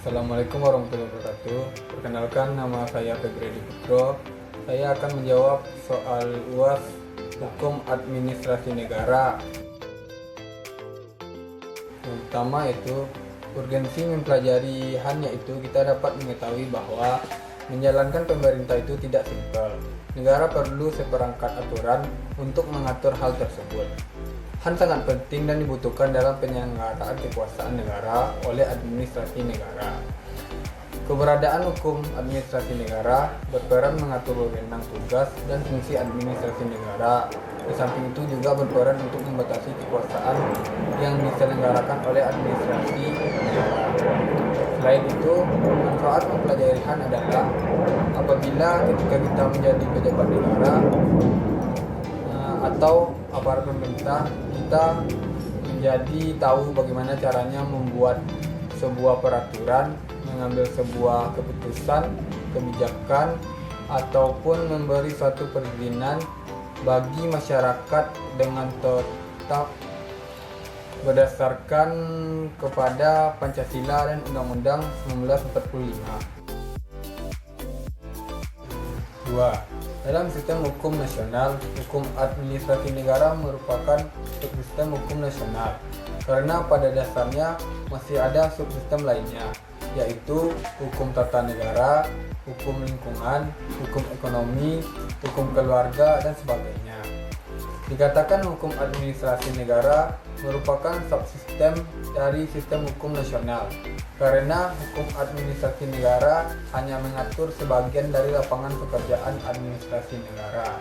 Assalamualaikum warahmatullahi wabarakatuh. Perkenalkan, nama saya Febri Putro. Saya akan menjawab soal UAS Hukum Administrasi Negara. Yang pertama itu urgensi mempelajari HAN, yaitu kita dapat mengetahui bahwa menjalankan pemerintah itu tidak simpel. Negara perlu seperangkat aturan untuk mengatur hal tersebut. HAN sangat penting dan dibutuhkan dalam penyelenggaraan kekuasaan negara oleh administrasi negara. Keberadaan hukum administrasi negara berperan mengatur wewenang, tugas, dan fungsi administrasi negara. Di samping itu juga berperan untuk membatasi kekuasaan yang diselenggarakan oleh administrasi negara. Selain itu, manfaat mempelajari HAN adalah apabila ketika kita menjadi pejabat negara atau aparat pemerintah, kita menjadi tahu bagaimana caranya membuat sebuah peraturan, mengambil sebuah keputusan, kebijakan, ataupun memberi suatu perizinan bagi masyarakat dengan tetap berdasarkan kepada Pancasila dan Undang-Undang 1945. 2. Dalam sistem hukum nasional, hukum administrasi negara merupakan subsistem hukum nasional karena pada dasarnya masih ada subsistem lainnya, yaitu hukum tata negara, hukum lingkungan, hukum ekonomi, hukum keluarga, dan sebagainya. Dikatakan hukum administrasi negara merupakan subsistem dari sistem hukum nasional karena hukum administrasi negara hanya mengatur sebagian dari lapangan pekerjaan administrasi negara,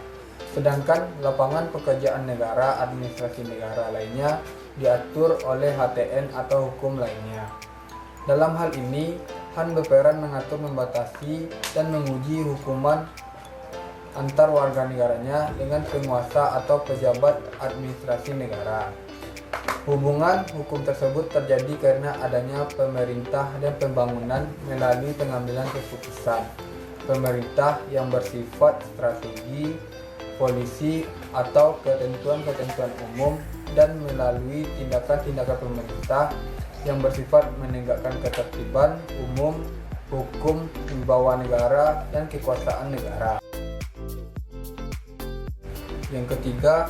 sedangkan lapangan pekerjaan negara administrasi negara lainnya diatur oleh HTN atau hukum lainnya. Dalam hal ini, HAN berperan mengatur, membatasi, dan menguji hukuman antar warga negaranya dengan penguasa atau pejabat administrasi negara. Hubungan hukum tersebut terjadi karena adanya pemerintah dan pembangunan melalui pengambilan keputusan. Pemerintah yang bersifat strategi, polisi, atau ketentuan-ketentuan umum, dan melalui tindakan-tindakan pemerintah yang bersifat menegakkan ketertiban umum, hukum, wibawa negara, dan kekuasaan negara. Yang ketiga,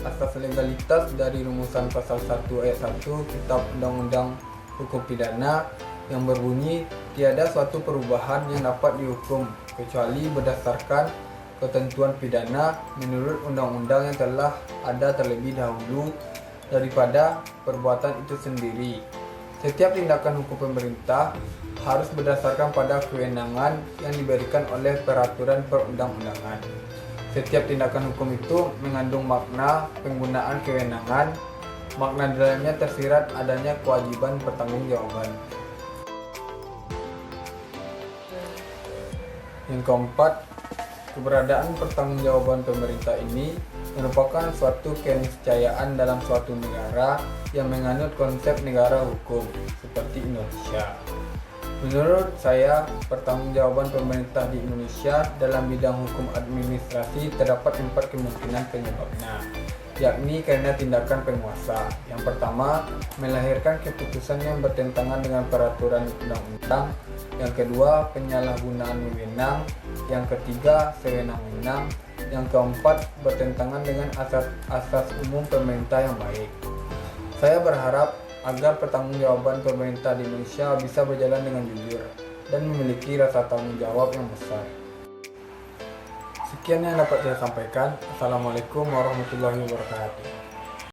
asas legalitas dari rumusan pasal 1 ayat 1 Kitab Undang-Undang Hukum Pidana yang berbunyi tiada suatu perubahan yang dapat dihukum kecuali berdasarkan ketentuan pidana menurut undang-undang yang telah ada terlebih dahulu daripada perbuatan itu sendiri. Setiap tindakan hukum pemerintah harus berdasarkan pada kewenangan yang diberikan oleh peraturan perundang-undangan. Setiap tindakan hukum itu mengandung makna penggunaan kewenangan. Makna dalamnya tersirat adanya kewajiban pertanggungjawaban. Yang keempat, keberadaan pertanggungjawaban pemerintah ini merupakan suatu keniscayaan dalam suatu negara yang menganut konsep negara hukum seperti Indonesia. Menurut saya, pertanggungjawaban pemerintah di Indonesia dalam bidang hukum administrasi terdapat 4 kemungkinan penyebabnya, yakni karena tindakan penguasa. Yang pertama, melahirkan keputusan yang bertentangan dengan peraturan undang-undang. Yang kedua, penyalahgunaan wewenang. Yang ketiga, sewenang-wenang. Yang keempat, bertentangan dengan asas umum pemerintah yang baik. Saya berharap agar pertanggungjawaban pemerintah di Indonesia bisa berjalan dengan jujur dan memiliki rasa tanggung jawab yang besar. Sekian yang dapat saya sampaikan. Assalamualaikum warahmatullahi wabarakatuh.